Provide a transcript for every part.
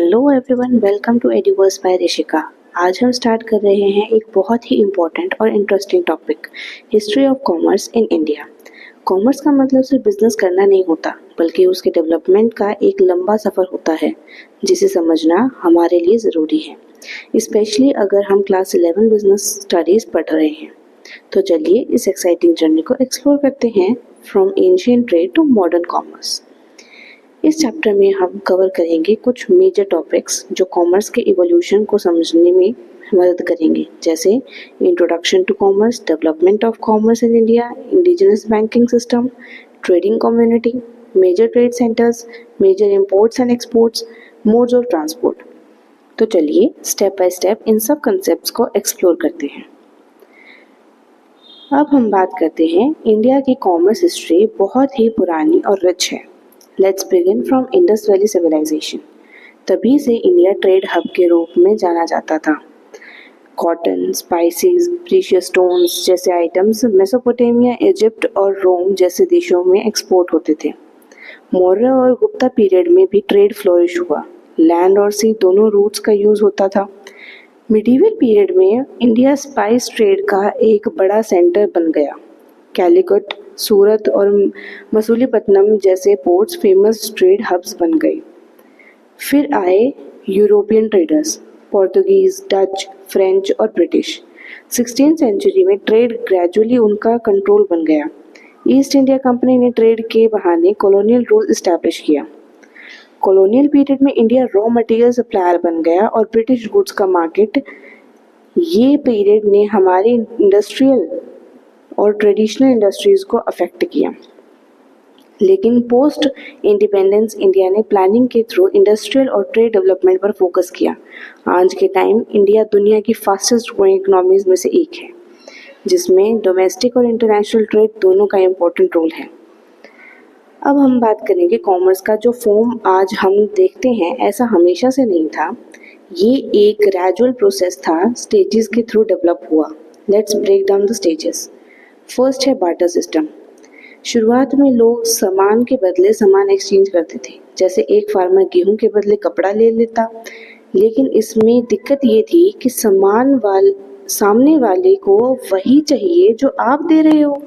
Hello everyone, welcome to एडिवर्स by Rishika. आज हम स्टार्ट कर रहे हैं एक बहुत ही इम्पोर्टेंट और interesting topic, history of commerce in India. Commerce का मतलब सिर्फ बिजनेस करना नहीं होता, बल्कि उसके डेवलपमेंट का एक लंबा सफ़र होता है जिसे समझना हमारे लिए ज़रूरी है, स्पेशली अगर हम क्लास 11 बिजनेस स्टडीज़ पढ़ रहे हैं। तो चलिए इस एक्साइटिंग जर्नी को एक्सप्लोर करते हैं, from ancient trade to modern commerce. इस चैप्टर में हम कवर करेंगे कुछ मेजर टॉपिक्स जो कॉमर्स के इवोल्यूशन को समझने में मदद करेंगे, जैसे introduction to commerce, development of commerce in India, indigenous banking system, trading community, major trade centres, major imports and exports, modes of transport. तो चलिए स्टेप बाय स्टेप इन सब कंसेप्ट्स को एक्सप्लोर करते हैं। अब हम बात करते हैं, इंडिया की कॉमर्स हिस्ट्री बहुत ही पुरानी और रिच है। Let's begin from Indus valley civilisation. तभी से इंडिया ट्रेड हब के रूप में जाना जाता था। कॉटन, स्पाइसेस, प्रीशियस स्टोन्स जैसे आइटम्स मेसोपोटामिया, इजिप्ट और रोम जैसे देशों में एक्सपोर्ट होते थे। मौर्य और गुप्ता पीरियड में भी ट्रेड फ्लोरिश हुआ। लैंड और सी दोनों रूट्स का यूज होता था। मिडीवल पीरियड में इंडिया स्पाइस ट्रेड का एक बड़ा सेंटर बन गया। कैलिकट, सूरत और मसूलीपट्टनम जैसे पोर्ट्स फेमस ट्रेड हब्स बन गए। फिर आए European traders, Portuguese, Dutch, French और ब्रिटिश। 16th सेंचुरी में ट्रेड ग्रेजुअली उनका कंट्रोल बन गया। ईस्ट इंडिया कंपनी ने ट्रेड के बहाने कॉलोनियल रूल इस्टेब्लिश किया। कॉलोनियल पीरियड में इंडिया रॉ मटेरियल सप्लायर बन गया और ब्रिटिश गुड्स का मार्केट। ये पीरियड ने हमारी इंडस्ट्रियल और ट्रेडिशनल इंडस्ट्रीज़ को अफेक्ट किया। लेकिन पोस्ट इंडिपेंडेंस इंडिया ने प्लानिंग के थ्रू इंडस्ट्रियल और ट्रेड डेवलपमेंट पर फोकस किया। आज के टाइम इंडिया दुनिया की फास्टेस्ट ग्रोइंग इकोनॉमीज में से एक है, जिसमें डोमेस्टिक और इंटरनेशनल ट्रेड दोनों का इम्पोर्टेंट रोल है। अब हम बात करेंगे कॉमर्स का जो फॉर्म आज हम देखते हैं, ऐसा हमेशा से नहीं था। ये एक ग्रेजुअल प्रोसेस था, स्टेजेस के थ्रू डेवलप हुआ। Let's break down the stages. First है बार्टर सिस्टम। शुरुआत में लोग सामान के बदले सामान एक्सचेंज करते थे, जैसे एक फार्मर गेहूं के बदले कपड़ा ले लेता। लेकिन इसमें दिक्कत ये थी कि सामने वाले को वही चाहिए जो आप दे रहे हो,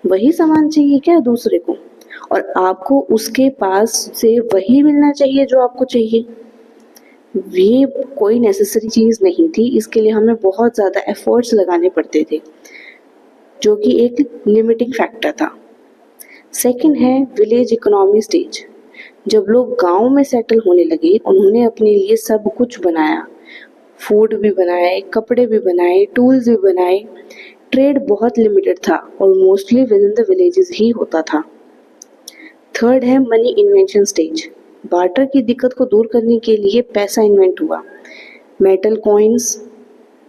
वही सामान चाहिए क्या दूसरे को, और आपको उसके पास से वही मिलना चाहिए जो आपको चाहिए। ये कोई नेसेसरी चीज़ नहीं थी, इसके लिए हमें बहुत ज़्यादा एफर्ट्स लगाने पड़ते थे, जो कि एक लिमिटिंग फैक्टर था। सेकंड है विलेज इकोनॉमी स्टेज। जब लोग गांव में सेटल होने लगे, उन्होंने अपने लिए सब कुछ बनाया, फूड भी बनाए, कपड़े भी बनाए, टूल्स भी बनाए। ट्रेड बहुत लिमिटेड था और mostly within the villages ही होता था। थर्ड है मनी इन्वेंशन स्टेज। बार्टर की दिक्कत को दूर करने के लिए पैसा इन्वेंट हुआ। मेटल कॉइन्स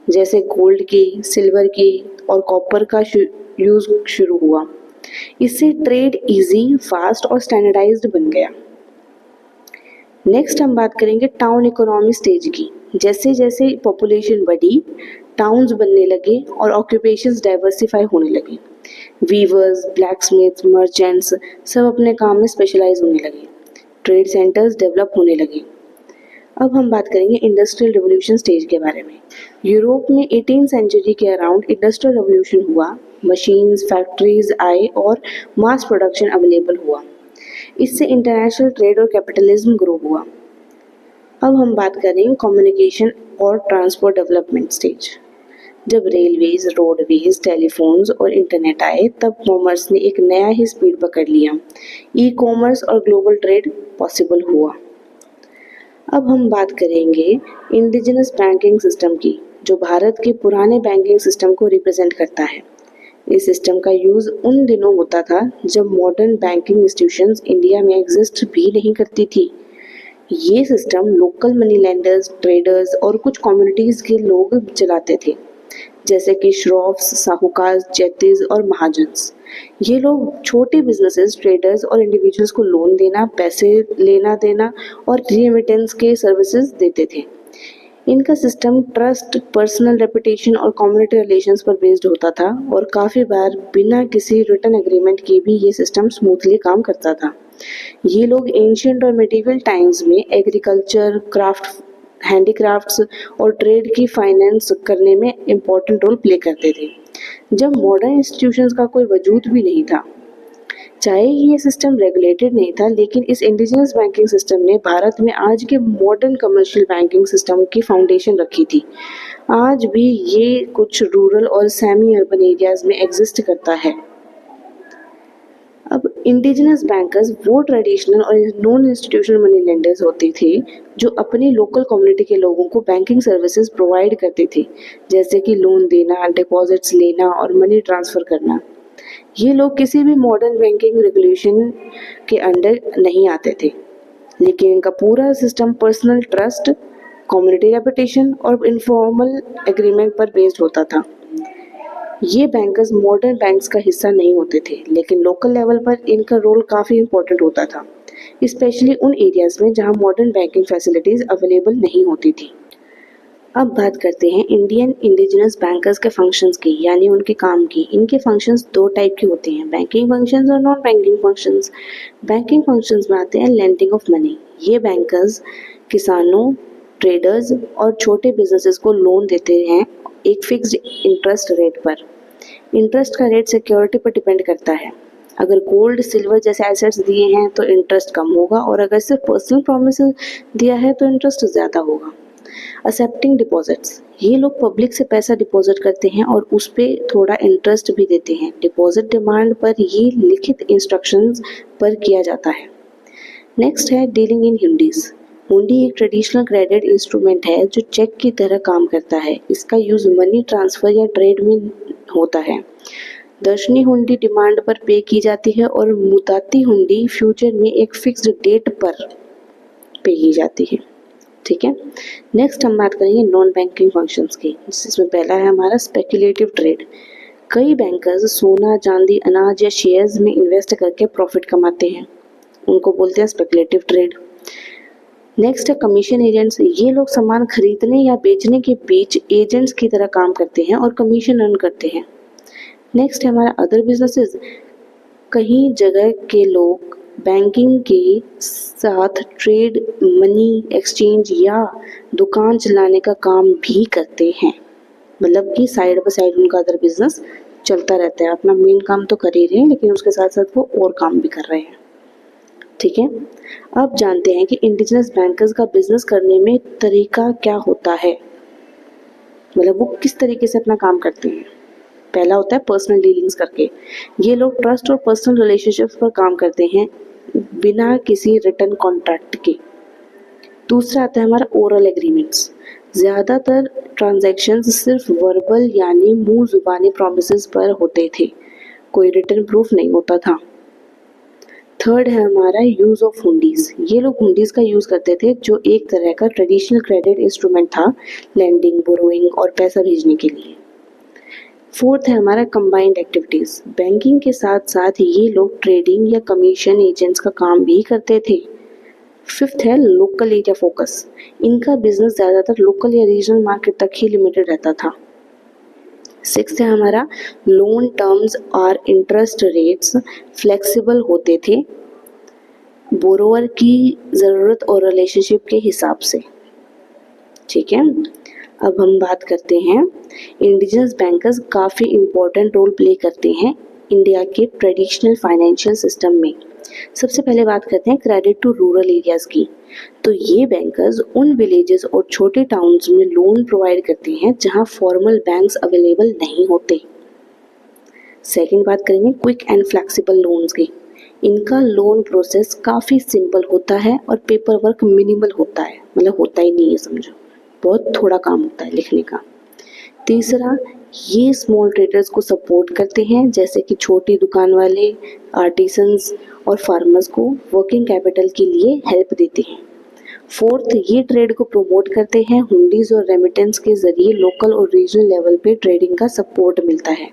जैसे गोल्ड की, सिल्वर की और कॉपर का यूज शुरू हुआ। इससे ट्रेड इजी, फास्ट और स्टैंडर्डाइज्ड बन गया। नेक्स्ट हम बात करेंगे टाउन इकोनॉमी स्टेज की। जैसे जैसे पॉपुलेशन बढ़ी, टाउन्स बनने लगे और ऑक्यूपेशंस डाइवर्सिफाई होने लगे। वीवर्स, ब्लैकस्मिथ्स, मर्चेंट्स सब अपने काम में स्पेशलाइज होने लगे। ट्रेड सेंटर्स डेवलप होने लगे। अब हम बात करेंगे इंडस्ट्रियल रिवॉल्यूशन स्टेज के बारे में। यूरोप में 18th सेंचुरी के अराउंड इंडस्ट्रियल रिवॉल्यूशन हुआ। मशीन्स, फैक्ट्रीज आए और मास प्रोडक्शन अवेलेबल हुआ। इससे इंटरनेशनल ट्रेड और कैपिटलिज्म ग्रो हुआ। अब हम बात करेंगे कम्युनिकेशन और ट्रांसपोर्ट डेवलपमेंट स्टेज। जब रेलवेज, रोडवेज, टेलीफोन्स और इंटरनेट आए, तब कॉमर्स ने एक नया ही स्पीड पकड़ लिया। ई कॉमर्स और ग्लोबल ट्रेड पॉसिबल हुआ। अब हम बात करेंगे इंडिजिनस बैंकिंग सिस्टम की, जो भारत के पुराने बैंकिंग सिस्टम को रिप्रेजेंट करता है। इस सिस्टम का यूज़ उन दिनों होता था जब मॉडर्न बैंकिंग इंस्टीट्यूशंस इंडिया में एग्जिस्ट भी नहीं करती थी। ये system local money lenders, traders और कुछ कम्युनिटीज़ के लोग चलाते थे, जैसे कि श्रॉफ्स, साहूकार, जैतिज और महाजन्स। ये लोग छोटे बिजनेसेस, ट्रेडर्स और इंडिविजुअल्स को लोन देना, पैसे लेना देना और रीमिटेंस के सर्विसेज देते थे। इनका सिस्टम ट्रस्ट, पर्सनल रेपुटेशन और कम्युनिटी रिलेशंस पर बेस्ड होता था और काफ़ी बार बिना किसी रिटन एग्रीमेंट के भी ये सिस्टम स्मूथली काम करता था। ये लोग एंशियंट और मिडिवल टाइम्स में एग्रीकल्चर, क्राफ्ट, हैंडीक्राफ्ट्स और ट्रेड की फाइनेंस करने में इम्पोर्टेंट रोल प्ले करते थे, जब मॉडर्न इंस्टीट्यूशंस का कोई वजूद भी नहीं था। चाहे ये सिस्टम रेगुलेटेड नहीं था, लेकिन इस इंडिजिनस बैंकिंग सिस्टम ने भारत में आज के मॉडर्न कमर्शियल बैंकिंग सिस्टम की फाउंडेशन रखी थी। आज भी ये कुछ रूरल और सेमी अर्बन एरियाज में एग्जिस्ट करता है। अब इंडिजिनस बैंकर्स वो ट्रेडिशनल और नॉन इंस्टीट्यूशनल मनी लेंडर्स होते थे जो अपनी लोकल कम्युनिटी के लोगों को बैंकिंग सर्विसेज प्रोवाइड करते थे, जैसे कि लोन देना, डिपॉजिट्स लेना और मनी ट्रांसफ़र करना। ये लोग किसी भी मॉडर्न बैंकिंग रेगुलेशन के अंडर नहीं आते थे, लेकिन इनका पूरा system personal trust, community reputation और इनफॉर्मल एग्रीमेंट पर बेस्ड होता था। ये बैंकर्स मॉडर्न बैंक्स का हिस्सा नहीं होते थे, लेकिन लोकल लेवल पर इनका रोल काफ़ी इम्पोर्टेंट होता था, स्पेशली उन एरियाज़ में जहाँ मॉडर्न बैंकिंग फैसिलिटीज़ अवेलेबल नहीं होती थी। अब बात करते हैं इंडियन इंडिजिनस बैंकर्स के फंक्शंस की, यानी उनके काम की। इनके फंक्शंस दो टाइप के होते हैं, बैंकिंग फंक्शंस और non banking functions. Banking functions में आते हैं लेंडिंग ऑफ मनी। ये बैंकर्स किसानों, ट्रेडर्स और छोटे बिजनेसेस को लोन देते हैं एक फिक्स्ड इंटरेस्ट रेट पर। इंटरेस्ट का रेट सिक्योरिटी पर डिपेंड करता है। अगर गोल्ड, सिल्वर जैसे एसेट्स दिए हैं तो इंटरेस्ट कम होगा, और अगर सिर्फ पर्सनल प्रॉमिस दिया है तो इंटरेस्ट ज़्यादा होगा। एक्सेप्टिंग डिपॉजिट्स, ये लोग पब्लिक से पैसा डिपॉजिट करते हैं और उस पर थोड़ा इंटरेस्ट भी देते हैं। डिपॉजिट डिमांड पर ये लिखित इंस्ट्रक्शंस पर किया जाता है। नेक्स्ट है डीलिंग इन हुंडीज। हुंडी एक ट्रेडिशनल क्रेडिट इंस्ट्रूमेंट है जो चेक की तरह काम करता है। इसका यूज़ मनी ट्रांसफ़र या ट्रेड में होता है। दर्शनी हुंडी डिमांड पर पे की जाती है और मुताती हुंडी फ्यूचर में एक फिक्स्ड डेट पर पे की जाती है। ठीक है, नेक्स्ट हम बात करेंगे नॉन बैंकिंग फंक्शंस की, जिसमें पहला है हमारा स्पेकुलेटिव ट्रेड। कई बैंकर्स सोना, चांदी, अनाज या शेयर्स में इन्वेस्ट करके प्रॉफिट कमाते हैं, उनको बोलते हैं स्पेकुलेटिव ट्रेड। नेक्स्ट है कमीशन एजेंट्स। ये लोग सामान खरीदने या बेचने के बीच एजेंट्स की तरह काम करते हैं और कमीशन अर्न करते हैं। नेक्स्ट है हमारा अदर बिजनेसेस। कई जगह के लोग बैंकिंग के साथ ट्रेड, मनी एक्सचेंज या दुकान चलाने का काम भी करते हैं, मतलब कि साइड बाय साइड उनका अदर बिजनेस चलता रहता है। अपना मेन काम तो कर ही रहे हैं, लेकिन उसके साथ साथ वो और काम भी कर रहे हैं। ठीक है, अब जानते हैं कि इंडिजिनस बैंकर्स का बिजनेस करने में तरीका क्या होता है, मतलब वो किस तरीके से अपना काम करते हैं। पहला होता है पर्सनल डीलिंग्स करके। ये लोग ट्रस्ट और पर्सनल रिलेशनशिप्स पर काम करते हैं बिना किसी रिटन कॉन्ट्रैक्ट के। दूसरा आता है हमारा ओरल एग्रीमेंट्स। ज़्यादातर ट्रांजैक्शंस सिर्फ वर्बल यानी मुंह जुबानी प्रॉमिसेस पर होते थे, कोई रिटन प्रूफ नहीं होता था। थर्ड है हमारा यूज़ ऑफ हुंडीज़। ये लोग हुंडीज़ का यूज़ करते थे, जो एक तरह का ट्रेडिशनल क्रेडिट इंस्ट्रूमेंट था लैंडिंग, बोरोइंग और पैसा भेजने के लिए। फोर्थ है हमारा कंबाइंड एक्टिविटीज़। बैंकिंग के साथ साथ ये लोग ट्रेडिंग या कमीशन एजेंट्स का काम भी करते थे। फिफ्थ है लोकल एरिया फोकस। इनका बिजनेस ज़्यादातर लोकल या रीजनल मार्केट तक ही लिमिटेड रहता था। सिक्स्थ है हमारा लोन टर्म्स और इंटरेस्ट रेट्स फ्लेक्सिबल होते थे बोरोवर की ज़रूरत और रिलेशनशिप के हिसाब से। ठीक है, अब हम बात करते हैं इंडिजिनस बैंकर्स काफ़ी इम्पोर्टेंट रोल प्ले करते हैं इंडिया के ट्रेडिशनल फाइनेंशियल सिस्टम में। सबसे पहले बात करते हैं क्रेडिट टू रूरल एरियाज़ की। तो ये बैंकर्स उन विलेजेस और छोटे टाउन्स में लोन प्रोवाइड करते हैं जहां फॉर्मल बैंक्स अवेलेबल नहीं होते। सेकंड बात करेंगे क्विक एंड फ्लेक्सिबल लोन्स की। इनका लोन प्रोसेस काफ़ी सिंपल होता है और पेपर वर्क मिनिमल होता है, मतलब होता ही नहीं है, समझो बहुत थोड़ा काम होता है लिखने का। तीसरा, ये स्मॉल ट्रेडर्स को सपोर्ट करते हैं, जैसे कि छोटी दुकान वाले, आर्टिसंस और फार्मर्स को वर्किंग कैपिटल के लिए हेल्प देते हैं। फोर्थ, ये ट्रेड को प्रमोट करते हैं। हुंडीज और रेमिटेंस के जरिए लोकल और रीजनल लेवल पे ट्रेडिंग का सपोर्ट मिलता है।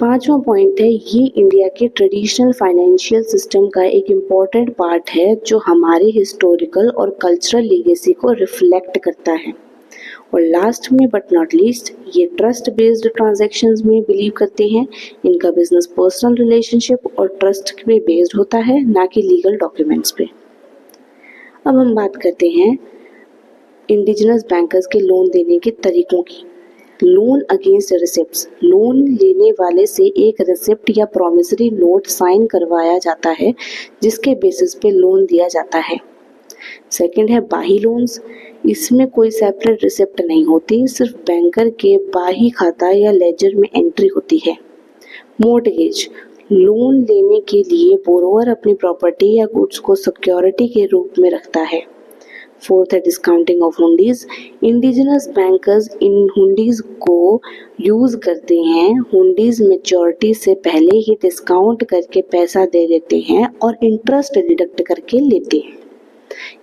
पांचवा पॉइंट है, ये इंडिया के ट्रेडिशनल फाइनेंशियल सिस्टम का एक इम्पॉर्टेंट पार्ट है जो हमारे हिस्टोरिकल और कल्चरल लीगेसी को रिफ्लेक्ट करता है। और लास्ट में बट नॉट लीस्ट, ये ट्रस्ट बेस्ड ट्रांजैक्शंस में बिलीव करते हैं। इनका बिजनेस पर्सनल रिलेशनशिप और ट्रस्ट पे बेस्ड होता है, ना कि लीगल डॉक्यूमेंट्स पे। अब हम बात करते हैं इंडिजिनस बैंकर्स के लोन देने के तरीकों की। लोन अगेंस्ट रिसिप्ट्स, लोन लेने वाले से एक रिसिप्ट या प्रॉमिसरी नोट साइन करवाया जाता है जिसके बेसिस पे लोन दिया जाता है। सेकंड है बाही लोन्स, इसमें कोई सेपरेट रिसिप्ट नहीं होती, सिर्फ बैंकर के बाही खाता या लेजर में एंट्री होती है। मोर्टगेज, लोन लेने के लिए बोरोवर अपनी प्रॉपर्टी या गुड्स को सिक्योरिटी के रूप में रखता है। फोर्थ है discounting of hundis, indigenous bankers इन हुंडीज को यूज करते हैं, हुंडीज मेच्योरिटी से पहले ही डिस्काउंट करके पैसा दे देते हैं और इंटरेस्ट डिडक्ट करके लेते हैं।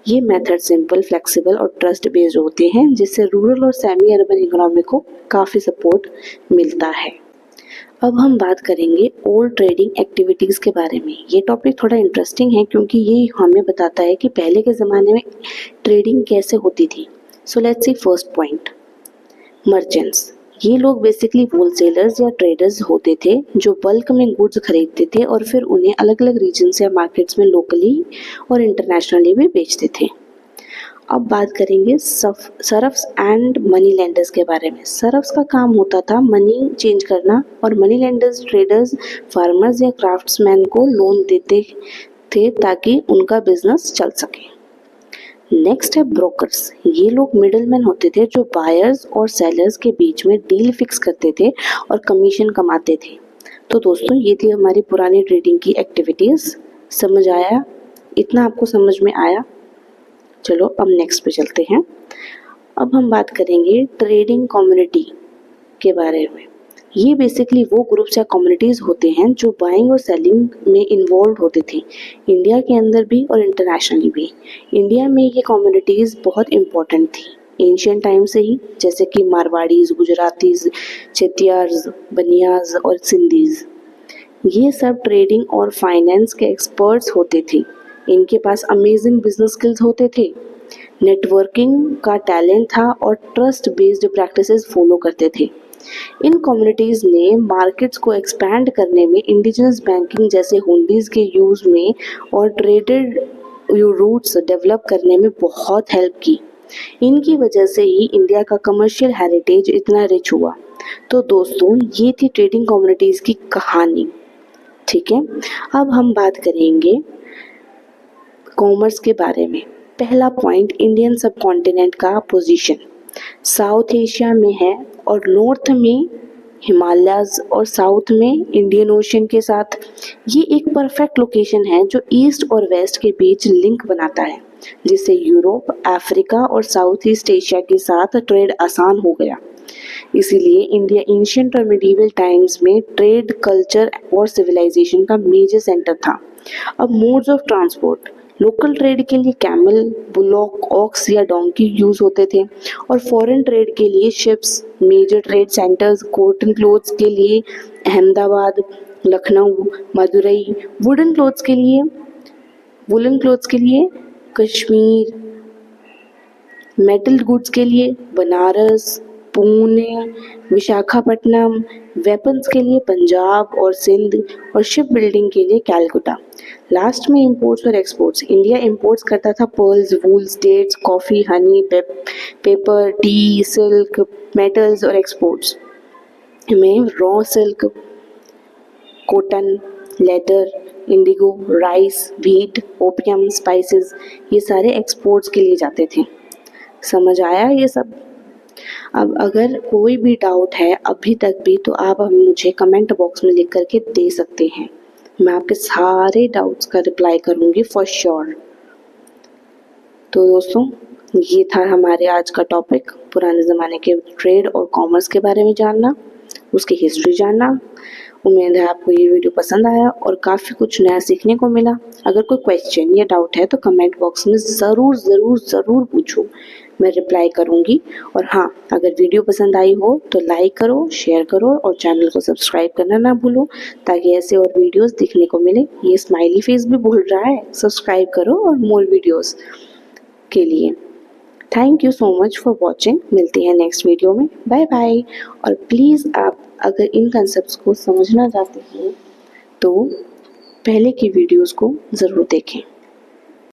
ये मेथड सिंपल, फ्लेक्सिबल और ट्रस्ट बेस्ड होते हैं जिससे रूरल और सेमी अर्बन इकोनॉमी को काफ़ी सपोर्ट मिलता है। अब हम बात करेंगे ओल्ड ट्रेडिंग एक्टिविटीज़ के बारे में। ये टॉपिक थोड़ा इंटरेस्टिंग है क्योंकि ये हमें बताता है कि पहले के ज़माने में ट्रेडिंग कैसे होती थी। So let's see first point, merchants. ये लोग बेसिकली होलसेलर्स या ट्रेडर्स होते थे जो बल्क में गुड्स खरीदते थे और फिर उन्हें अलग अलग रीजन्स या मार्केट्स में लोकली और इंटरनेशनली भी बेचते थे। अब बात करेंगे सरफ्स एंड मनी लेंडर्स के बारे में। सरफ्स का काम होता था मनी चेंज करना और मनी लेंडर्स ट्रेडर्स फार्मर्स या क्राफ्ट्समैन को लोन देते थे ताकि उनका बिजनेस चल सके। नेक्स्ट है ब्रोकर्स, ये लोग मिडलमैन होते थे जो बायर्स और सेलर्स के बीच में डील फिक्स करते थे और कमीशन कमाते थे। तो दोस्तों ये थी हमारी पुरानी ट्रेडिंग की एक्टिविटीज़। समझ आया? इतना आपको समझ में आया? चलो अब नेक्स्ट पे चलते हैं। अब हम बात करेंगे ट्रेडिंग कम्युनिटी के बारे में। ये बेसिकली वो ग्रुप्स या कम्युनिटीज़ होते हैं जो बाइंग और सेलिंग में इन्वॉल्व होते थे, इंडिया के अंदर भी और इंटरनेशनली भी। इंडिया में ये कम्युनिटीज़ बहुत इम्पोर्टेंट थी एंशियंट टाइम से ही, जैसे कि मारवाड़ीज़, गुजरातीज़, चेतियार्स, बनियाज और सिंधीज़। ये सब ट्रेडिंग और फाइनेंस के एक्सपर्ट्स होते थे। इनके पास अमेजिंग बिजनेस स्किल्स होते थे, नेटवर्किंग का टैलेंट था और ट्रस्ट बेस्ड प्रैक्टिसेस फॉलो करते थे। इन कम्युनिटीज़ ने मार्केट्स को एक्सपैंड करने में, इंडिजिनस बैंकिंग जैसे हुंडीज़ के यूज़ में और ट्रेडेड रूट्स डेवलप करने में बहुत हेल्प की। इनकी वजह से ही इंडिया का कमर्शियल हेरिटेज इतना रिच हुआ। तो दोस्तों ये थी ट्रेडिंग कम्युनिटीज़ की कहानी। ठीक है, अब हम बात करेंगे कॉमर्स के बारे में। पहला पॉइंट, इंडियन सब कॉन्टिनेंट का पोजीशन साउथ एशिया में है और नॉर्थ में हिमालयाज और साउथ में इंडियन ओशन के साथ। ये एक परफेक्ट लोकेशन है जो ईस्ट और वेस्ट के बीच लिंक बनाता है, जिससे यूरोप, अफ्रीका और साउथ ईस्ट एशिया के साथ ट्रेड आसान हो गया। इसीलिए इंडिया एंशिएंट और मिडिवल टाइम्स में ट्रेड, कल्चर और सिविलाइजेशन का मेजर सेंटर था। अब modes of transport, local trade के लिए कैमल, बुलॉक, ऑक्स या डोंकी यूज होते थे और फॉरेन ट्रेड के लिए ships. Major trade centres cotton clothes के लिए अहमदाबाद, लखनऊ, मदुरई, वुलन क्लोथ्स के लिए कश्मीर, मेटल गुड्स के लिए बनारस, पुणे, विशाखापट्टनम, वेपन्स के लिए पंजाब और सिंध और शिप बिल्डिंग के लिए कैलकुटा। लास्ट में इंपोर्ट्स और एक्सपोर्ट्स, इंडिया इंपोर्ट्स करता था pearls, wools, dates, coffee, honey, pepper, tea, silk, metals और एक्सपोर्ट्स में raw silk, cotton, leather, indigo, rice, wheat, opium, spices, ये सारे एक्सपोर्ट्स के लिए जाते थे। समझ आया ये सब? अब अगर कोई भी डाउट है अभी तक भी तो आप मुझे कमेंट बॉक्स में लिख करके दे सकते हैं। मैं आपके सारे डाउट्स का रिप्लाई करूँगी फॉर श्योर। तो दोस्तों ये था हमारे आज का टॉपिक, पुराने ज़माने के ट्रेड और कॉमर्स के बारे में जानना, उसकी हिस्ट्री जानना। उम्मीद है आपको ये वीडियो पसंद आया और काफ़ी कुछ नया सीखने को मिला। अगर कोई क्वेश्चन या डाउट है तो कमेंट बॉक्स में ज़रूर पूछो। मैं रिप्लाई करूँगी। और हाँ, अगर वीडियो पसंद आई हो तो लाइक करो, शेयर करो और चैनल को सब्सक्राइब करना ना भूलो, ताकि ऐसे और वीडियोस देखने को मिले। ये स्माइली फेस भी बोल रहा है, सब्सक्राइब करो और मोर वीडियोस के लिए। Thank you so much for watching. मिलते हैं नेक्स्ट वीडियो में। Bye bye. और प्लीज़ आप अगर इन कंसेप्ट्स को समझना चाहते हैं तो पहले की वीडियोस को ज़रूर देखें।